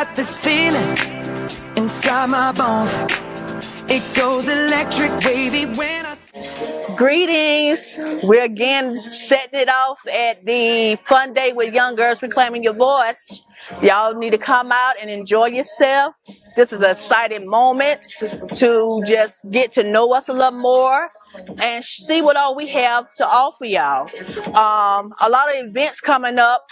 got this feeling inside my bones. It goes electric wavy when I... Greetings. We're again setting it off at the Fun Day with Young Girls Reclaiming Your Voice. Y'all need to come out and enjoy yourself. This is an exciting moment to just get to know us a little more and see what all we have to offer y'all. A lot of events coming up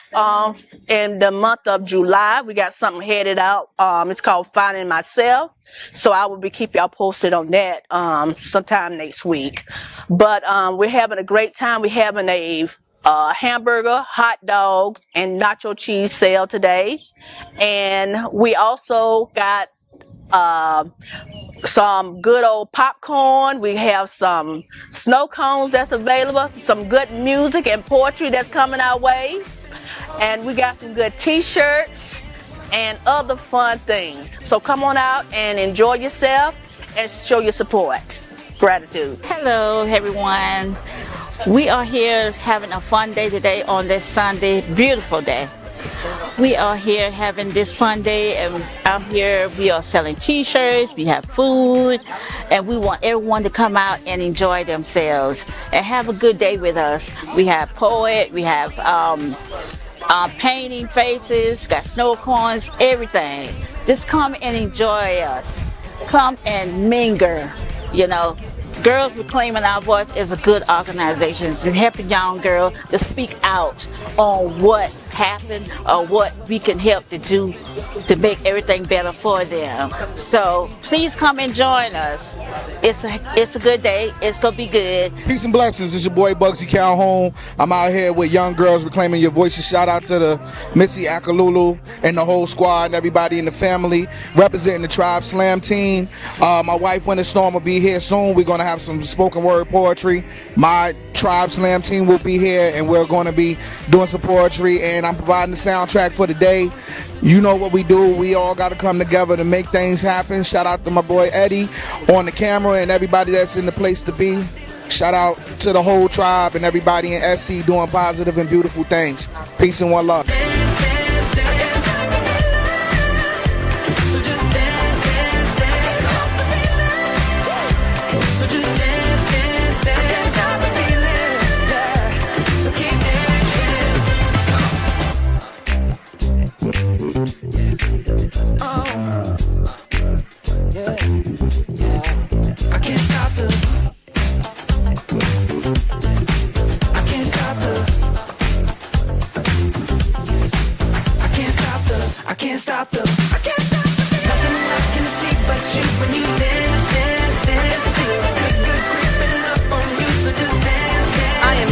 in the month of July. We got something headed out. It's called Finding Myself. So I will be keep y'all posted on that sometime next week. But we're having a great time. We're having a hamburger, hot dogs, and nacho cheese sale today. And we also got some good old popcorn. We have some snow cones that's available, some good music and poetry that's coming our way. And we got some good t-shirts and other fun things. So come on out and enjoy yourself and show your support. Gratitude. Hello everyone. We are here having a fun day today on this Sunday, beautiful day. We are here having this fun day, and out here we are selling t-shirts, we have food, and we want everyone to come out and enjoy themselves and have a good day with us. We have poet, we have painting faces, got snow cones, everything. Just come and enjoy us. Come and mingle, you know. Girls Reclaiming Our Voice is a good organization. It's helping young girls to speak out on what happened or what we can help to do to make everything better for them. So please come and join us. It's a good day. It's gonna be good. Peace and blessings. It's your boy Bugsy Calhoun. I'm out here with Young Girls Reclaiming Your Voices. Shout out to the MISSY, Akinlolu, and the whole squad and everybody in the family representing the Tribe Slam team. My wife Winter Storm will be here soon. We're gonna have some spoken word poetry. My Tribe Slam team will be here, and we're going to be doing some poetry, and I'm providing the soundtrack for the day. You know what we do. We all got to come together to make things happen. Shout out to my boy Eddie on the camera and everybody that's in the place to be. Shout out to the whole tribe and everybody in SC doing positive and beautiful things. Peace and one love.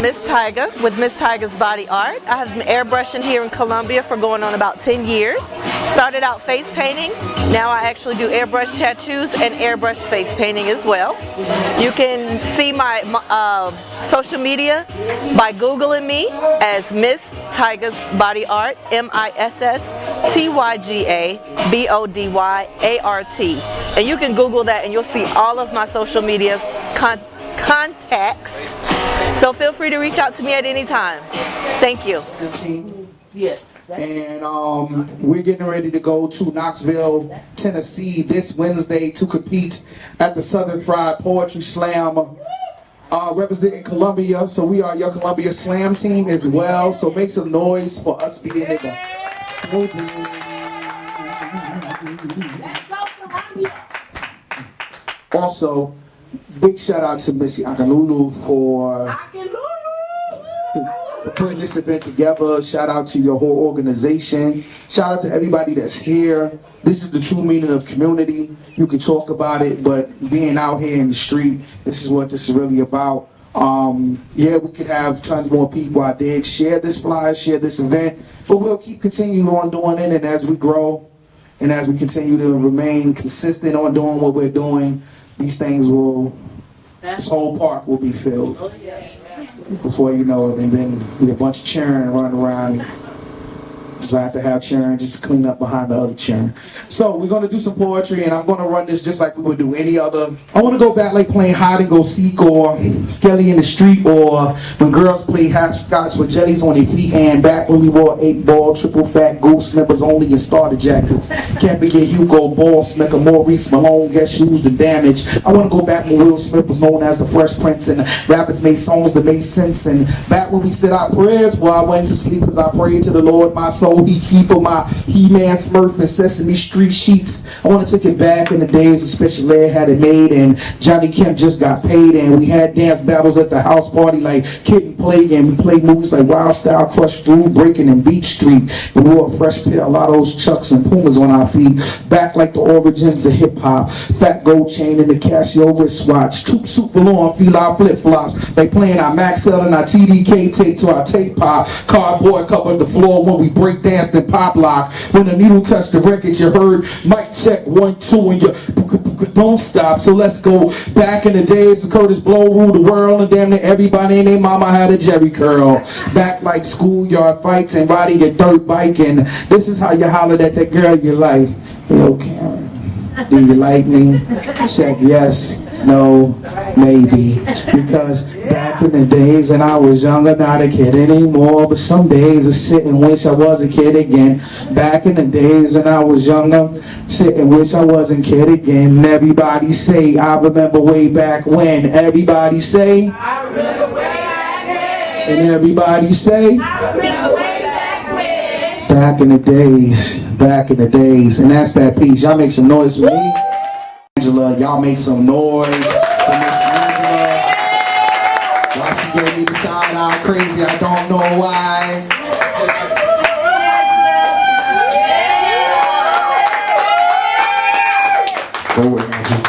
Miss Tyga with Miss Tyga's Body Art. I have been airbrushing here in Columbia for going on about 10 years. Started out face painting. Now I actually do airbrush tattoos and airbrush face painting as well. You can see my social media by Googling me as Miss Tyga's Body Art, MISSTYGABODYART. And you can Google that and you'll see all of my social media contacts. So feel free to reach out to me at any time. Thank you. Yes. And we're getting ready to go to Knoxville, Tennessee this Wednesday to compete at the Southern Fried Poetry Slam, representing Columbia. So we are your Columbia Slam team as well. So make some noise for us being in the building. Also, big shout out to Missy Akinlolu for putting this event together. Shout out to your whole organization. Shout out to everybody that's here. This is the true meaning of community. You can talk about it, but being out here in the street, this is what this is really about. Yeah, we could have tons more people out there. Share this flyer, share this event, but we'll keep continuing on doing it, and as we grow and as we continue to remain consistent on doing what we're doing, these things will, this whole park will be filled before you know it, and then we a bunch of cheering and running around. So I have to have churn just to clean up behind the other churn. So we're gonna do some poetry, and I'm gonna run this just like we would do any other. I wanna go back like playing hide and go seek or Skelly in the street, or when girls play hopscotch with jellies on their feet, and back when we wore 8-ball, triple fat goose members only and starter jackets. Can't forget Hugo Boss, Smicker, Maurice Malone, Guess Shoes, The Damage. I wanna go back when Will Smith was known as the Fresh Prince, and rappers made songs that made sense, and back when we said our prayers while I went to sleep, cause I prayed to the Lord, my soul he keeper, my He-Man Smurf and Sesame Street sheets. I want to take it back in the days, especially Ed had it made, and Johnny Kemp just got paid, and we had dance battles at the house party like Kid and Play, and we played movies like Wild Style, Crush Through, Breaking, and Beach Street. And we wore a fresh pair, a lot of those Chucks and Pumas on our feet, back like the origins of hip-hop. Fat gold chain and the Casio wristwatch, Troop Suit Velour, Fila flip-flops, like playing our Maxell and our TDK tape to our tape pop. Cardboard covered the floor when we break danced and pop lock. When the needle touched the record, you heard mic check 1 2 and you don't stop. So let's go back in the days of Curtis Blow ruled the world, and damn near everybody and their mama had a Jerry curl. Back like schoolyard fights and riding your dirt bike, and this is how you hollered at that girl you like. Yo, Karen, do you like me? Check yes, no, maybe. Because back in the days when I was younger, not a kid anymore, but some days I sit and wish I was a kid again. Back in the days when I was younger, sit and wish I wasn't kid again. And everybody say, I remember way back when. Everybody say, I remember way back when. And everybody say, I remember way back when. Back in the days, back in the days. And that's that piece. Y'all make some noise for me. Angela, y'all make some noise for Miss Angela. Why she gave me the side eye crazy, I don't know why. Go with Angela.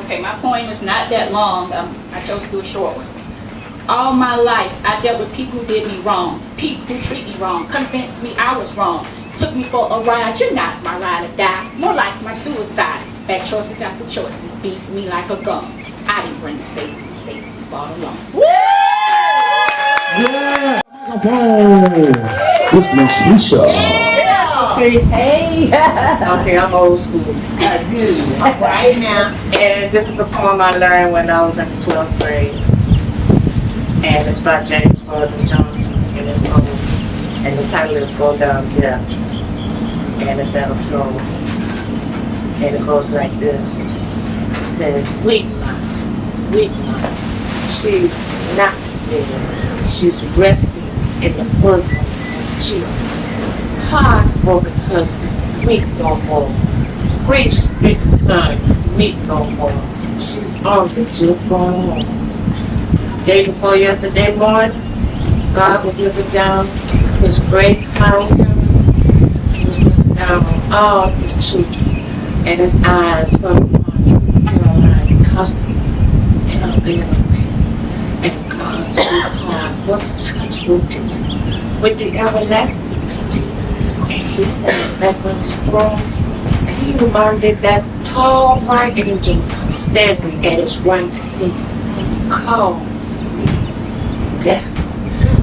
Okay, my poem is not that long. I chose to do a short one. All my life, I dealt with people who did me wrong. People who treat me wrong, convinced me I was wrong. Took me for a ride, you're not my ride or die. More like my suicide. Bad choices after choices, beat me like a gun. I didn't bring mistakes was brought along. Yeah! Microphone! What's Miss Lisa? Hey. Okay, I'm old school. Right now. And this is a poem I learned when I was in the 12th grade. And it's by James Gordon Johnson. And it's called, and the title is Go Down There. And it's at a flow. And it goes like this. It says, weep not. She's not dead. She's resting in the bosom of Jesus. Heartbroken husband, weep no more. Grief-stricken son, weep no more. She's only just gone home. Day before yesterday morning, God was looking down his great counter. He was looking down on all his children, and his eyes fell upon Sister Caroline, tossed him in a bed of pain. And God's sweet heart was touched with pity, with the everlasting pity. And he sat back on his throne, and he reminded that tall white angel standing at his right hand, called death.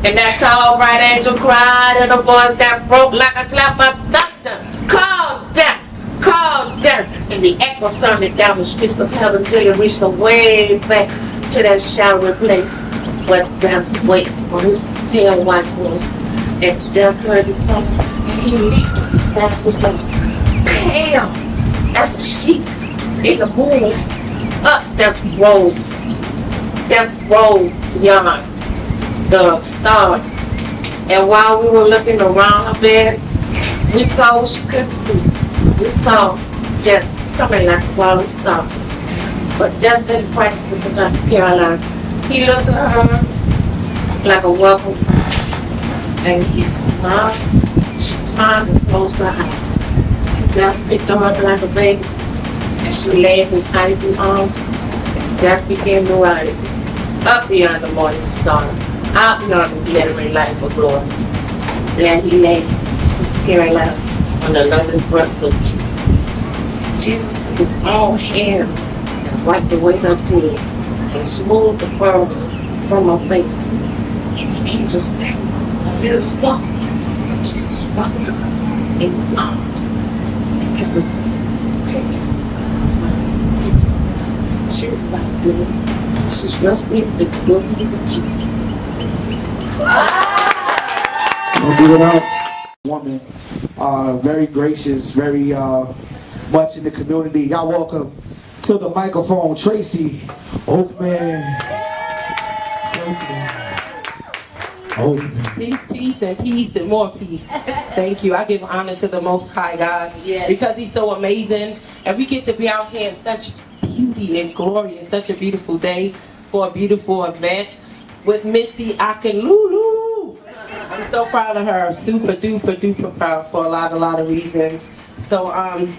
And that tall white angel cried in a voice that broke like a clap of thunder, call death, call death. And the echo sounded down the streets of hell until it reached way back to that shadowy place where death waits for his pale white horse. And death heard the songs, and he leaped on his master's horse, pale as a sheet in the moonlight. Up death rolled beyond the stars. And while we were looking around her bed, we saw what she couldn't see. We saw death coming like a falling star. But death didn't fight Sister Caroline. He looked at her like a welcome friend. And he smiled. She smiled and closed her eyes. Death picked her up like a baby, and she lay in his icy arms. And Death began to ride up beyond the morning star, out beyond the glittering light of glory. There he lay, Sister Caroline, on the loving breast of Jesus. Jesus took his own hands and wiped away her tears and smoothed the furrows from her face. And the angels sang a little song just wrapped her in his arms and kept her saying, take it, Mercy, take it, Mercy. She's not dead. She's resting in the bosom of Jesus. Don't give it up. Woman, very gracious, very much in the community. Y'all welcome to the microphone, Tracy Oakman. Peace, and more peace. Thank you. I give honor to the Most High God because He's so amazing, and we get to be out here in such beauty and glory. It's such a beautiful day for a beautiful event with Missy Akinlolu. I'm so proud of her. Super duper proud for a lot of reasons. So I'm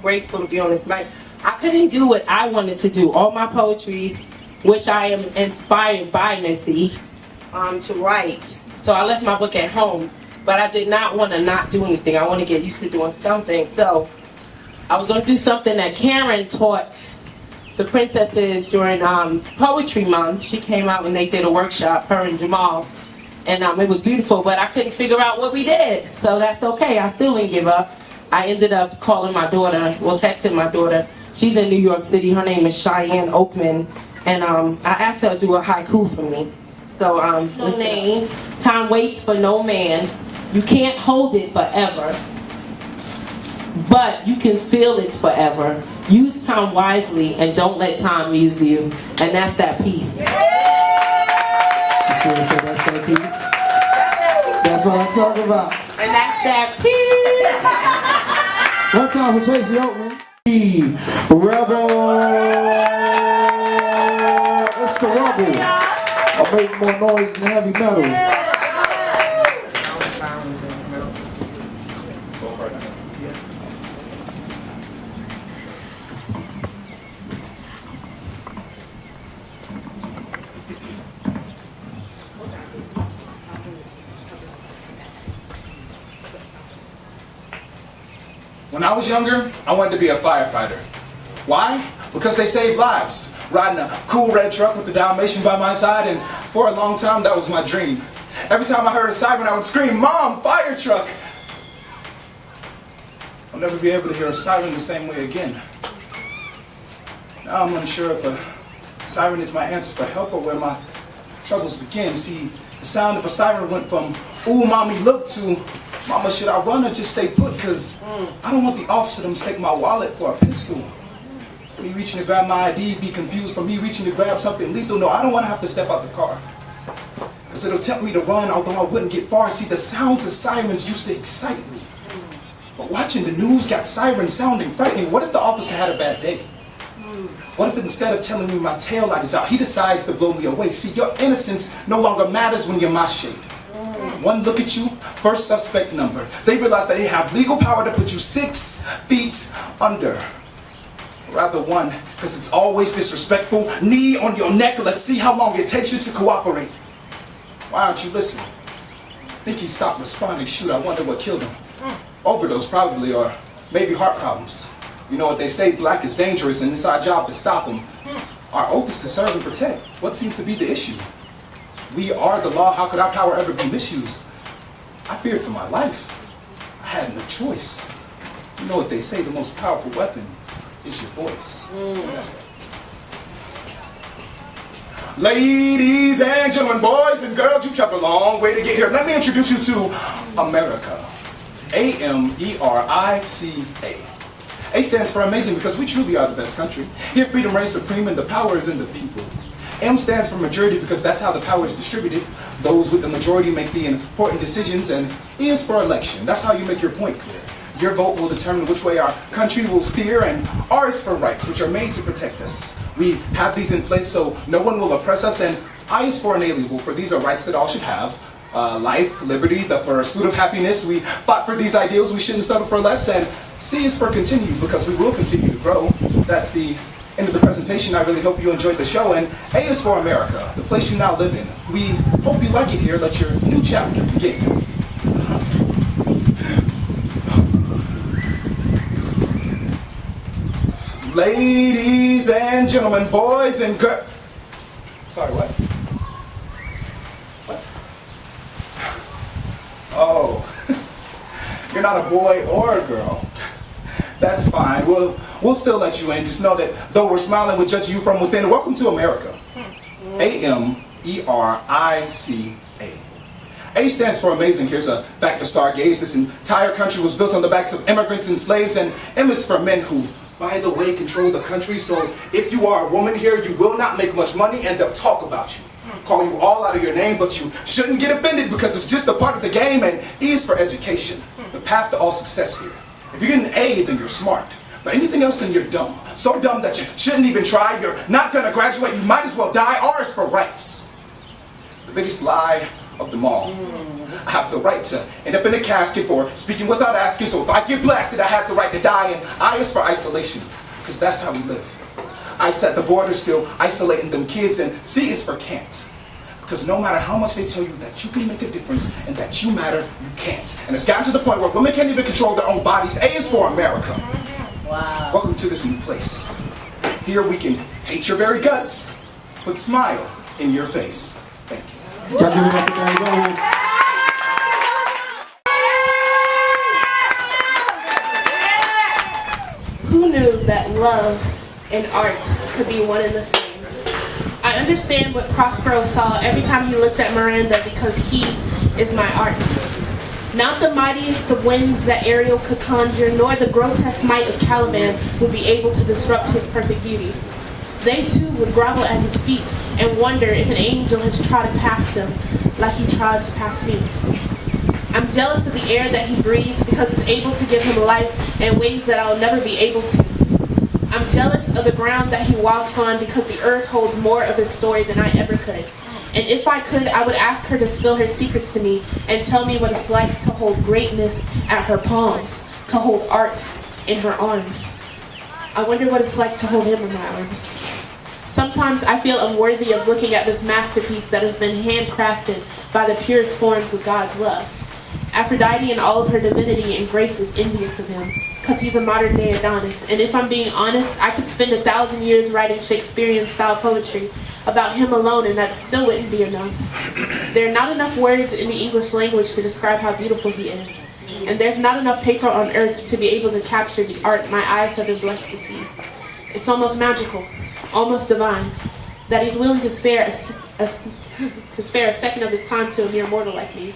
grateful to be on this mic. I couldn't do what I wanted to do. All my poetry, which I am inspired by Missy to write. So I left my book at home, but I did not want to not do anything. I want to get used to doing something. So I was going to do something that Karen taught the princesses during Poetry Month. She came out and they did a workshop, her and Jamal. And it was beautiful, but I couldn't figure out what we did. So that's okay. I still didn't give up. I ended up calling my daughter, texting my daughter. She's in New York City. Her name is Cheyenne Oakman. And I asked her to do a haiku for me. So, name, time waits for no man. You can't hold it forever, but you can feel it forever. Use time wisely and don't let time use you. And that's that peace. You see what I said, that's that peace? That's what I'm talking about. And that's that peace. One time for Tracy Oakman. Rebel. It's the rebel. I'll make more noise than heavy metal. When I was younger, I wanted to be a firefighter. Why? Because they save lives. Riding a cool red truck with the Dalmatian by my side, and for a long time that was my dream. Every time I heard a siren I would scream, "Mom, fire truck!" I'll never be able to hear a siren the same way again. Now I'm unsure if a siren is my answer for help or where my troubles begin. See, the sound of a siren went from, "Ooh, mommy, look," to, "Mama, should I run or just stay put? Cause I don't want the officer to mistake my wallet for a pistol. Me reaching to grab my ID, be confused for me reaching to grab something lethal. No, I don't want to have to step out the car. Cause it'll tempt me to run, although I wouldn't get far. See, the sounds of sirens used to excite me. But watching the news got sirens sounding frightening. What if the officer had a bad day? What if instead of telling me my tail light is out, he decides to blow me away? See, your innocence no longer matters when you're my shade. One look at you, first suspect number. They realize that they have legal power to put you 6 feet under. Rather one, because it's always disrespectful. Knee on your neck, let's see how long it takes you to cooperate. Why aren't you listening? Think he stopped responding. Shoot, I wonder what killed him. Overdose probably, or maybe heart problems. You know what they say, black is dangerous and it's our job to stop them. Our oath is to serve and protect. What seems to be the issue? We are the law, how could our power ever be misused? I feared for my life. I had no choice. You know what they say, the most powerful weapon is your voice. That's that. Ladies and gentlemen, boys and girls, you've traveled a long way to get here. Let me introduce you to America. A-M-E-R-I-C-A. A stands for amazing because we truly are the best country. Here freedom reigns supreme and the power is in the people. M stands for majority because that's how the power is distributed. Those with the majority make the important decisions, and E is for election. That's how you make your point clear. Your vote will determine which way our country will steer, and R is for rights, which are made to protect us. We have these in place so no one will oppress us, and I is for inalienable, for these are rights that all should have. Life, liberty, the pursuit of happiness. We fought for these ideals, we shouldn't settle for less, and C is for continue, because we will continue to grow. That's the end of the presentation. I really hope you enjoyed the show, and A is for America, the place you now live in. We hope you like it here. Let your new chapter begin. Ladies and gentlemen, boys and girls. Sorry, what? What? Oh. not a boy or a girl, that's fine. We'll still let you in. Just know that though we're smiling, we're judging you from within. Welcome to America. A-M-E-R-I-C-A. A stands for amazing. Here's a fact to stargaze. This entire country was built on the backs of immigrants and slaves, and M is for men who, by the way, control the country. So if you are a woman here, you will not make much money, and they'll talk about you. Call you all out of your name, but you shouldn't get offended because it's just a part of the game. And E is for education, the path to all success here. If you get an A, then you're smart. But anything else, then you're dumb. So dumb that you shouldn't even try. You're not gonna graduate. You might as well die. R is for rights. The biggest lie of them all. I have the right to end up in a casket for speaking without asking. So if I get blasted, I have the right to die. And I is for isolation, because that's how we live. ICE at the border still isolating them kids. And C is for can't. Because no matter how much they tell you that you can make a difference and that you matter, you can't. And it's gotten to the point where women can't even control their own bodies. A is for America. Wow. Welcome to this new place. Here we can hate your very guts, but smile in your face. Thank you. Y'all give it up for Akinlolu. Who knew that love and art could be one and the same? I understand what Prospero saw every time he looked at Miranda, because he is my art. Not the mightiest of winds that Ariel could conjure, nor the grotesque might of Caliban would be able to disrupt his perfect beauty. They too would grovel at his feet and wonder if an angel has trotted past them like he trod past me. I'm jealous of the air that he breathes because it's able to give him life in ways that I'll never be able to. I'm jealous of the ground that he walks on because the earth holds more of his story than I ever could. And if I could, I would ask her to spill her secrets to me and tell me what it's like to hold greatness at her palms, to hold art in her arms. I wonder what it's like to hold him in my arms. Sometimes I feel unworthy of looking at this masterpiece that has been handcrafted by the purest forms of God's love. Aphrodite in all of her divinity and grace is envious of him, because he's a modern day Adonis. And if I'm being honest, I could spend 1,000 years writing Shakespearean-style poetry about him alone, and that still wouldn't be enough. There are not enough words in the English language to describe how beautiful he is. And there's not enough paper on earth to be able to capture the art my eyes have been blessed to see. It's almost magical, almost divine, that he's willing to spare a second of his time to a mere mortal like me.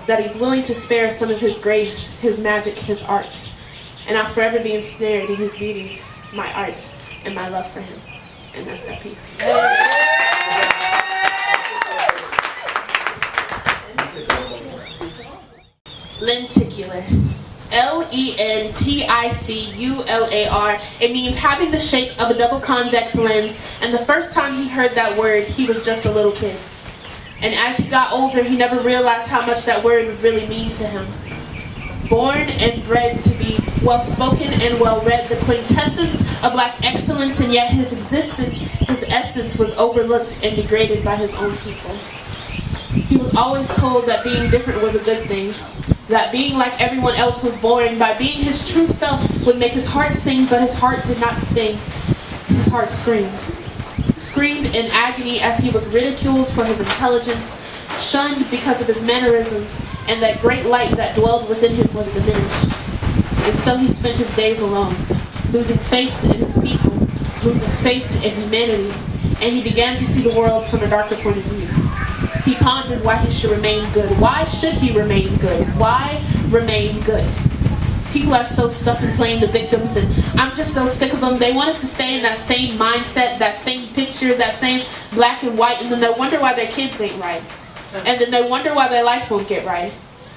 That he's willing to spare some of his grace, his magic, his art. And I'll forever be ensnared in his beauty, my art, and my love for him. And that's that piece. Lenticular. Lenticular. It means having the shape of a double convex lens. And the first time he heard that word, he was just a little kid. And as he got older, he never realized how much that word would really mean to him. Born and bred to be well-spoken and well-read, the quintessence of black excellence, and yet his existence, his essence, was overlooked and degraded by his own people. He was always told that being different was a good thing, that being like everyone else was boring. By being his true self would make his heart sing, but his heart did not sing. His heart screamed. Screamed in agony as he was ridiculed for his intelligence, shunned because of his mannerisms, and that great light that dwelled within him was diminished. And so he spent his days alone, losing faith in his people, losing faith in humanity, and he began to see the world from a darker point of view. He pondered why he should remain good. Why should he remain good? Why remain good? People are so stuck in playing the victims, and I'm just so sick of them. They want us to stay in that same mindset, that same picture, that same black and white, and then they wonder why their kids ain't right. And then they wonder why their life won't get right.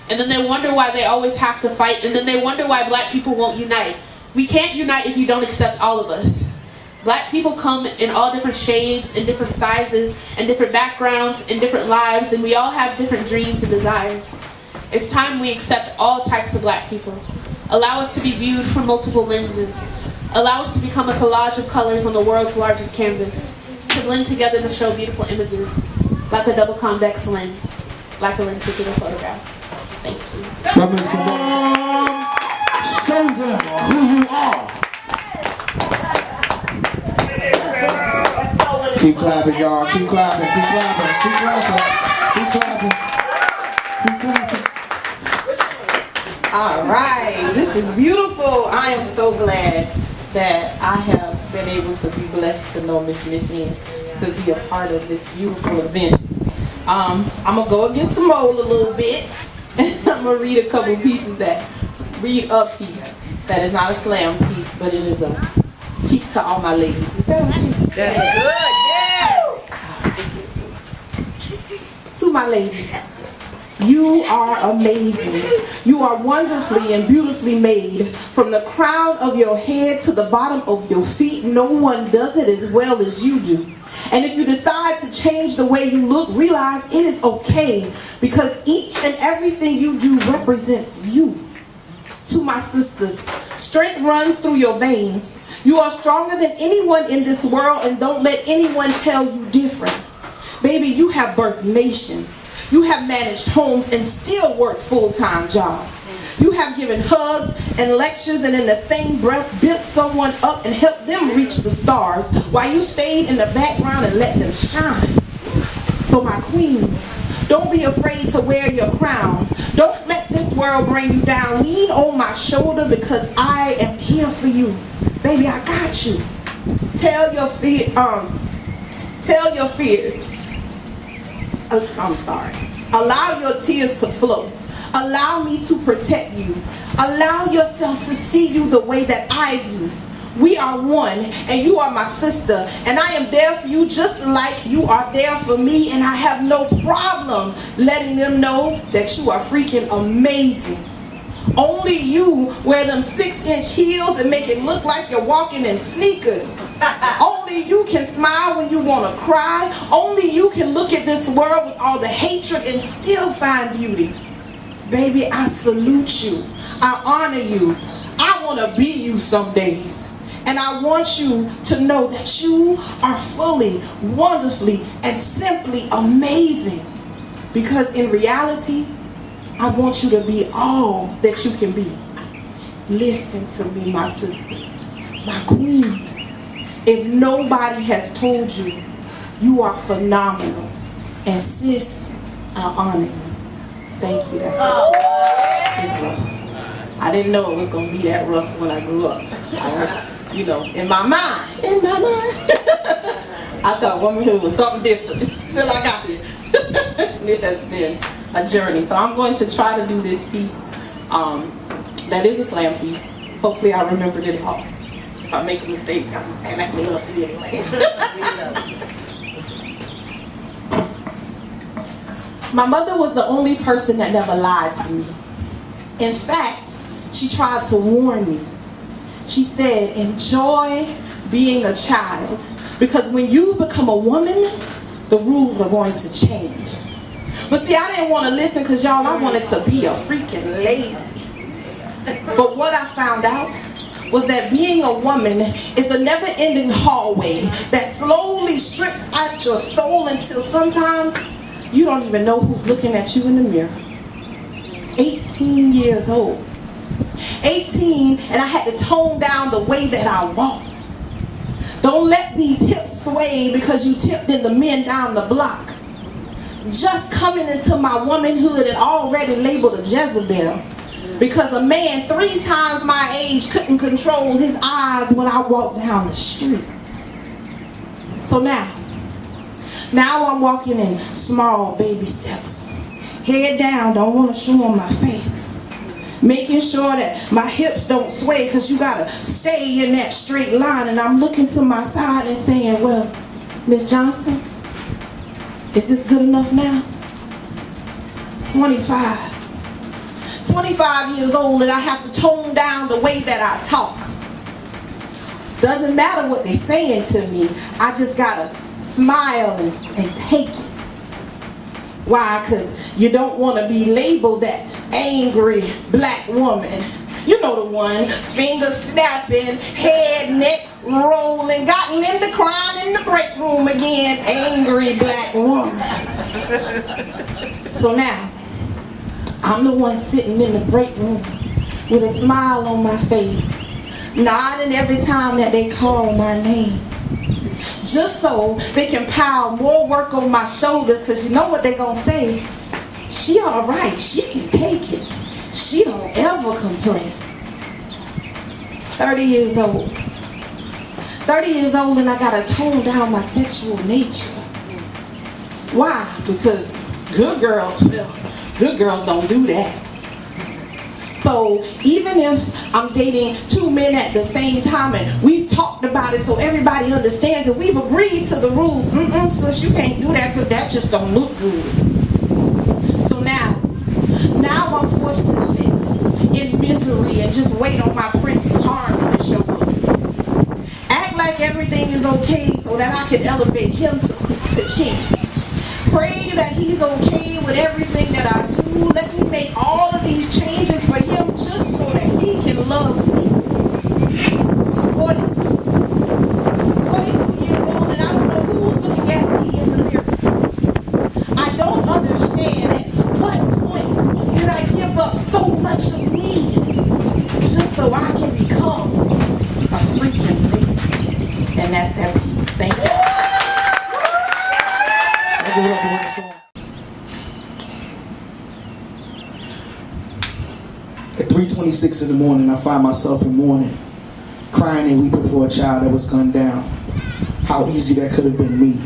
And then they wonder why they always have to fight, and then they wonder why black people won't unite. We can't unite if you don't accept all of us. Black people come in all different shades, in different sizes, and different backgrounds, and different lives, and we all have different dreams and desires. It's time we accept all types of black people. Allow us to be viewed from multiple lenses. Allow us to become a collage of colors on the world's largest canvas. To blend together to show beautiful images, like a double convex lens, like a lenticular photograph. Thank you. That makes some show them who you are. Keep clapping, y'all. Keep clapping, keep clapping, keep clapping, keep clapping, keep clapping. All right, this is beautiful. I am so glad that I have been able to be blessed to know Miss Missy and to be a part of this beautiful event. I'm gonna go against the mold a little bit. I'm gonna read a couple pieces read a piece that is not a slam piece, but it is a piece to all my ladies. Is that okay? That's good, yes. To my ladies, you are amazing. You are wonderfully and beautifully made. From the crown of your head to the bottom of your feet, no one does it as well as you do. And if you decide to change the way you look, realize it is okay, because each and everything you do represents you. To my sisters, strength runs through your veins. You are stronger than anyone in this world, and don't let anyone tell you different. Baby, you have birthed nations. You have managed homes and still worked full-time jobs. You have given hugs and lectures, and in the same breath built someone up and helped them reach the stars while you stayed in the background and let them shine. So my queens, don't be afraid to wear your crown. Don't let this world bring you down. Lean on my shoulder, because I am here for you. Baby, I got you. Tell your fears. I'm sorry. Allow your tears to flow. Allow me to protect you. Allow yourself to see you the way that I do. We are one, and you are my sister, and I am there for you just like you are there for me, and I have no problem letting them know that you are freaking amazing. Only you wear them 6-inch heels and make it look like you're walking in sneakers. Only you can smile when you want to cry. Only you can look at this world with all the hatred and still find beauty. Baby, I salute you. I honor you. I want to be you some days. And I want you to know that you are fully, wonderfully, and simply amazing. Because in reality, I want you to be all that you can be. Listen to me, my sisters, my queens. If nobody has told you, you are phenomenal. And sis, I honor you. Thank you. That's it's rough. I didn't know it was going to be that rough when I grew up. In my mind, I thought womanhood was something different till I got here. It has been a journey. So I'm going to try to do this piece that is a slam piece. Hopefully I remembered it all. If I make a mistake, I'll just act like we loved it anyway. My mother was the only person that never lied to me. In fact, she tried to warn me. She said, enjoy being a child, because when you become a woman, the rules are going to change. But see, I didn't want to listen, because y'all, I wanted to be a freaking lady. But what I found out was that being a woman is a never-ending hallway that slowly strips out your soul until sometimes you don't even know who's looking at you in the mirror. 18 years old. 18, and I had to tone down the way that I walked. Don't let these hips sway because you tipped in the men down the block. Just coming into my womanhood and already labeled a Jezebel, because a man 3 times my age couldn't control his eyes when I walked down the street. So now I'm walking in small baby steps. Head down, don't want to show on my face. Making sure that my hips don't sway, because you got to stay in that straight line. And I'm looking to my side and saying, well, Miss Johnson, is this good enough now? 25 years old, and I have to tone down the way that I talk. Doesn't matter what they're saying to me. I just got to smile and take it. Why? Because you don't want to be labeled that angry black woman. You know the one, fingers snapping, head, neck rolling, got Linda crying in the break room again, angry black woman. So now, I'm the one sitting in the break room with a smile on my face, nodding every time that they call my name. Just so they can pile more work on my shoulders, because you know what they're going to say? She all right, she can take it. She don't ever complain. 30 years old. 30 years old and I gotta tone down my sexual nature. Why? Because good girls don't do that. So even if I'm dating two men at the same time and we've talked about it so everybody understands and we've agreed to the rules, sis, you can't do that because that just don't look good. So now I'm forced to sit in misery and just wait on my Prince Charming to show up. Act like everything is okay so that I can elevate him to king. Pray that he's okay with everything that I do. Let me make all of these changes for him just so that he can love me. 42 years old and I don't know who's looking at me in the mirror. I don't understand at what point did I give up so much of me just so I can become a freaking man. And that's that piece. Thank you. At 3:26 in the morning, I find myself in mourning, crying and weeping for a child that was gunned down. How easy that could have been me.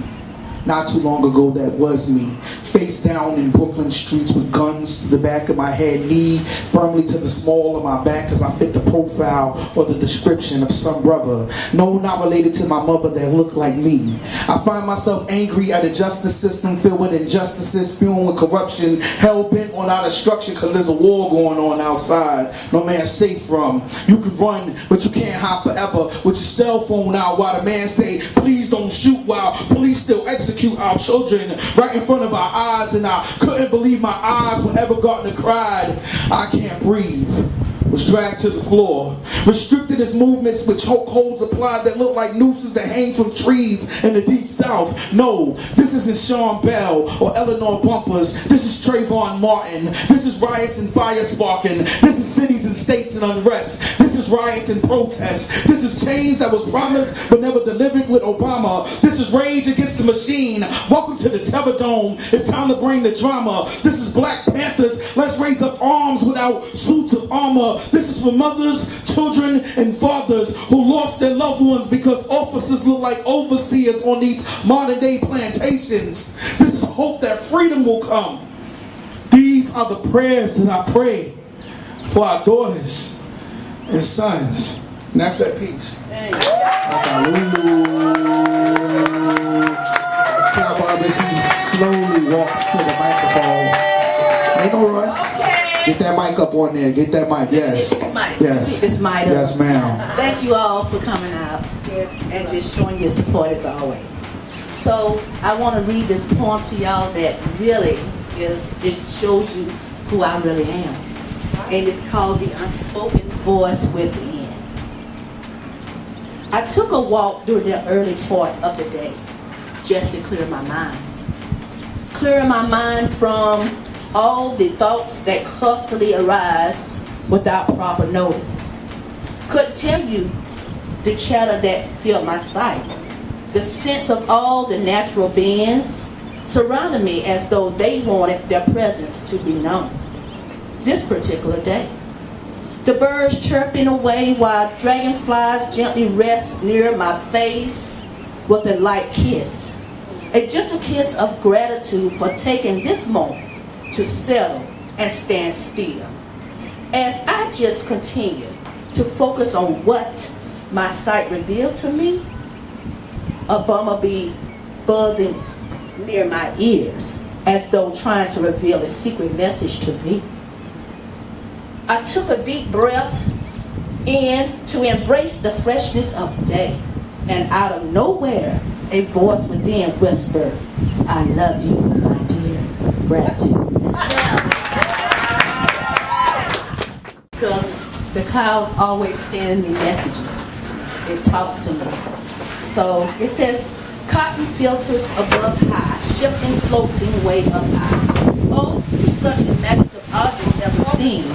Not too long ago, that was me. Face down in Brooklyn streets with guns to the back of my head, knee firmly to the small of my back as I fit the profile or the description of some brother. No, not related to my mother that looked like me. I find myself angry at a justice system filled with injustices, spewing with corruption, hell-bent on our destruction because there's a war going on outside. No man's safe from. You can run, but you can't hide forever with your cell phone out while the man say, please don't shoot, while police still execute our children right in front of our eyes, and I couldn't believe my eyes whenever Gardner cried, I can't breathe. Was dragged to the floor, restricted his movements with chokeholds applied that look like nooses that hang from trees in the deep south. No, this isn't Sean Bell or Eleanor Bumpers. This is Trayvon Martin. This is riots and fire sparking. This is cities and states in unrest. This is riots and protests. This is change that was promised but never delivered with Obama. This is rage against the machine. Welcome to the Terror Dome. It's time to bring the drama. This is Black Panthers. Let's raise up arms without suits of armor. This is for mothers, children, and fathers who lost their loved ones because officers look like overseers on these modern day plantations. This is hope that freedom will come. These are the prayers that I pray for our daughters and sons. And that's that piece. Akinlolu. She slowly walks to the microphone. Ain't no rush. Get that mic up on there. Get that mic. Yes. Yes. It's mic up. Yes, ma'am. Thank you all for coming out and just showing your support as always. So I want to read this poem to y'all that really it shows you who I really am. And it's called The Unspoken Voice Within. I took a walk during the early part of the day just to clear my mind. Clearing my mind from all the thoughts that constantly arise without proper notice. Couldn't tell you the chatter that filled my sight, the sense of all the natural beings surrounding me as though they wanted their presence to be known. This particular day, the birds chirping away while dragonflies gently rest near my face with a light kiss, a gentle kiss of gratitude for taking this moment to settle and stand still. As I just continue to focus on what my sight revealed to me, a bumblebee buzzing near my ears as though trying to reveal a secret message to me. I took a deep breath in to embrace the freshness of day, and out of nowhere, a voice within whispered, I love you, my dear. Gratitude. Because the clouds always send me messages. It talks to me. So it says, cotton filters above high, shifting, floating way up high. Oh, such a imaginative object never seen.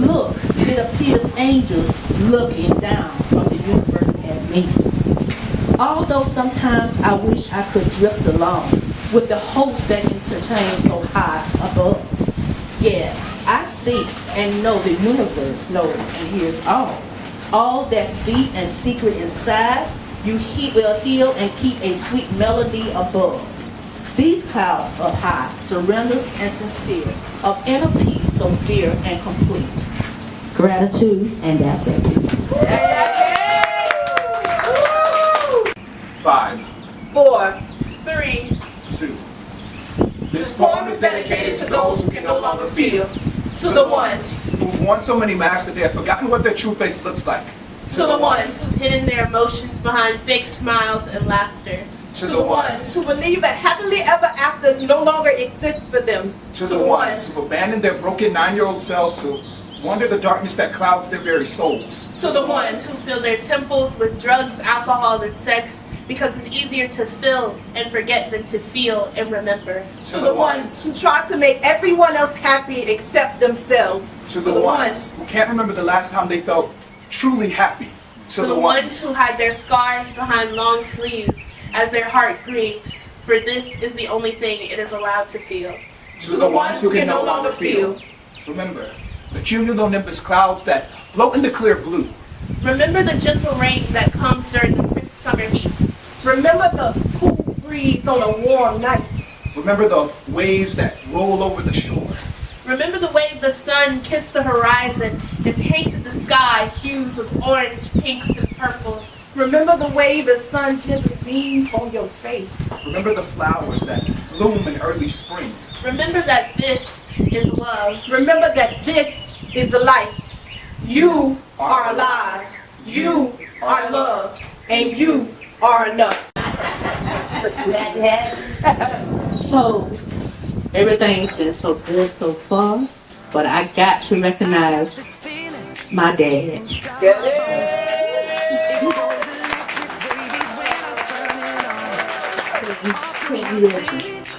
Look, it appears angels looking down from the universe at me. Although sometimes I wish I could drift along with the hopes that entertain so high above. Yes, I see and know the universe knows and hears all. All that's deep and secret inside, you will heal and keep a sweet melody above. These clouds up high, surrenders and sincere, of inner peace so dear and complete. Gratitude, and that's that peace. 5, 4, 3. 2. This poem is dedicated to those who can no longer feel, To the ones, who've worn so many masks that they have forgotten what their true face looks like, to the ones who've hidden their emotions behind fake smiles and laughter, to the ones Who believe that happily ever afters no longer exist for them. to the ones who've abandoned their broken 9-year-old selves to wander the darkness that clouds their very souls, to the ones who fill their temples with drugs, alcohol, and sex because it's easier to fill and forget than to feel and remember, to the ones Who try to make everyone else happy except themselves. to the ones who can't remember the last time they felt truly happy, to the ones who hide their scars behind long sleeves as their heart grieves, for this is the only thing it is allowed to feel. to the ones who can no longer feel. Remember the cumulonimbus clouds that float in the clear blue. Remember the gentle rain that comes during the crisp summer heat. Remember the cool breeze on a warm night. Remember the waves that roll over the shore. Remember the way the sun kissed the horizon and painted the sky hues of orange, pinks, and purples. Remember the way the sun gently beams on your face. Remember the flowers that bloom in early spring. Remember that this is love. Remember that this is life. You are alive. You are loved. And you are enough. So, everything's been so good so far, but I got to recognize my dad.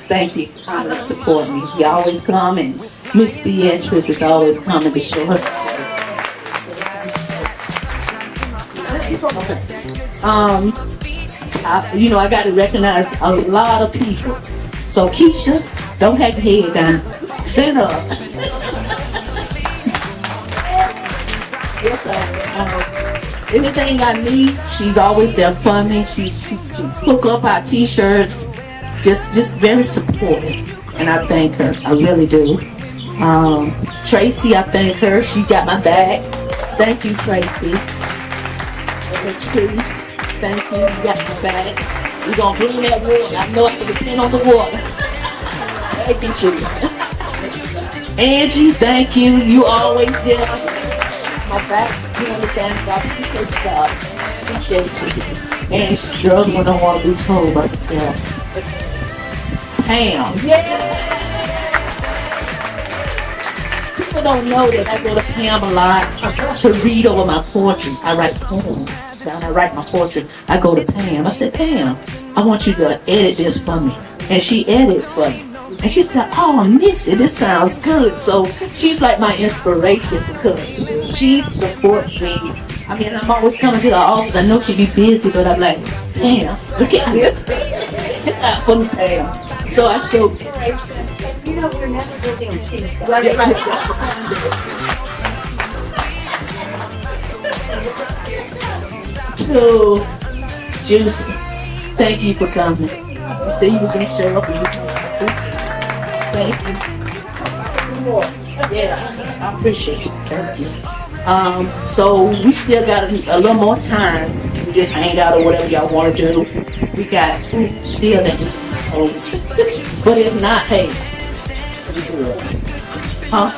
Thank you for coming to support me. You always come, and Miss Beatrice is always coming to show her. I got to recognize a lot of people. So Keisha, don't have your head down. Stand up. Yes, anything I need, she's always there for me. She hook up our t-shirts. Just very supportive. And I thank her. I really do. Tracy, I thank her. She got my back. Thank you, Tracy. Patrice, thank you. You got my back. We're going to bring that water. I know I can depend on the water. Thank you, Trace. Angie, thank you. You always there. My back, you understand. I appreciate you, God. Appreciate you. And she's struggling when I want to be told, but I can tell. Pam. People don't know that I go to Pam a lot to read over my poetry. I write poems. When I write my poetry, I go to Pam. I said, Pam, I want you to edit this for me. And she edited for me. And she said, oh, Missy, this sounds good. So she's like my inspiration because she supports me. I mean, I'm always coming to the office. I know she'd be busy, but I'm like, Pam, look at this. It's not for me, Pam. So I showed You know, we're never busy on Tuesday. To Juicy, thank you for coming. You said you was going to show up and you came. Thank you. Yes, I appreciate you. Thank you. So we still got a little more time. We just hang out or whatever y'all want to do. We got food still in. So, but if not, hey, we good. Huh?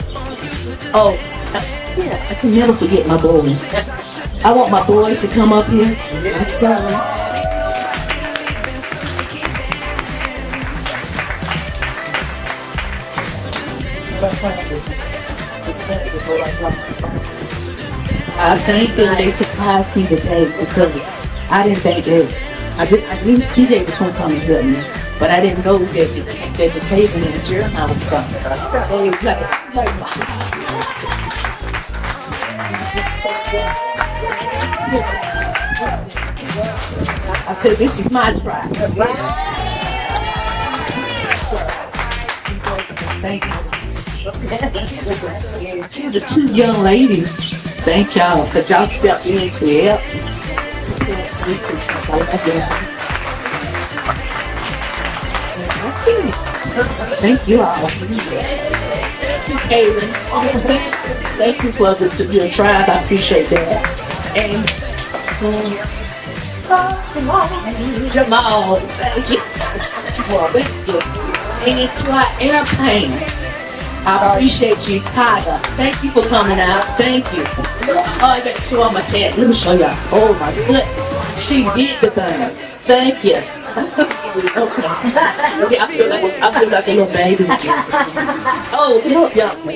Oh, yeah, I can never forget my boys. I want my boys to come up here. My son. I think that they surprised me today because I didn't think that I knew CJ was going to come and help me, but I didn't know that the table and the Jeremiah was coming. So it was I said, this is my tribe. Thank you. To the two young ladies, thank y'all, because y'all stepped in to help. I see it. Thank you all. Thank you, Karen. Thank you for your tribe. I appreciate that. And Jamal, thank you. Thank you. And to our airplane, I appreciate you, Tyga. Thank you for coming out. Thank you. Oh, I got to show on my tab. Let me show y'all. Oh my goodness. She did the thing. Thank you. Okay. I feel like a little baby again. Oh, look, y'all.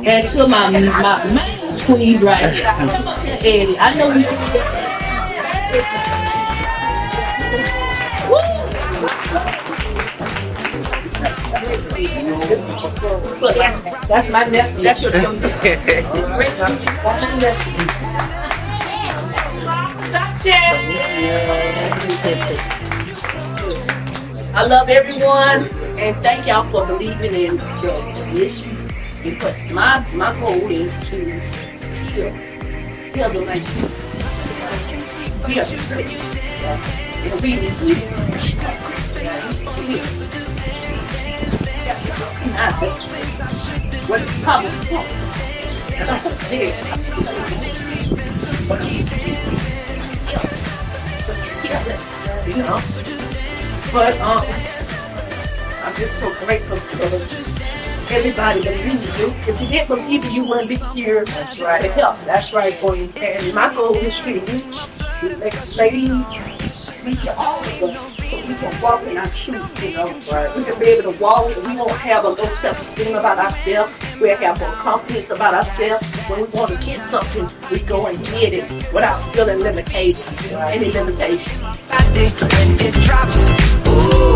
And to my main squeeze right here. Come up here, Eddie. I know you did that. Look, that's my nephew. That's your I love everyone and thank y'all for believing in the mission, because my goal is to heal the land. And we need what the public wants. And I'm you know, but I'm just so grateful for everybody believing you. If you didn't believe you wouldn't be here. That's right. To help. That's right, boy. And my goal is to reach the ladies, reach all of us, so we can walk in our shoes, you know. Right. We can be able to walk. We won't have a low self-esteem about ourselves. We'll have more confidence about ourselves. When we want to get something, we go and get it without feeling limited, any limitation. When it drops, ooh.